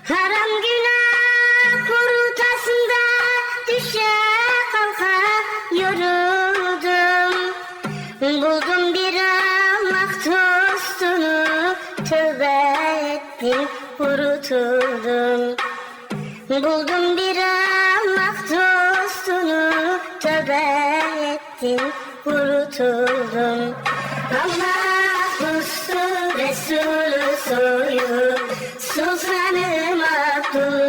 Haram günah ortasında düşe kalka yoruldum. Buldum bir Allah dostunu, tövbe ettim kurutuldum. Buldum bir Allah dostunu, tövbe ettim kurutuldum. Allah dostu Resulü soyu, Sultanım Abdullah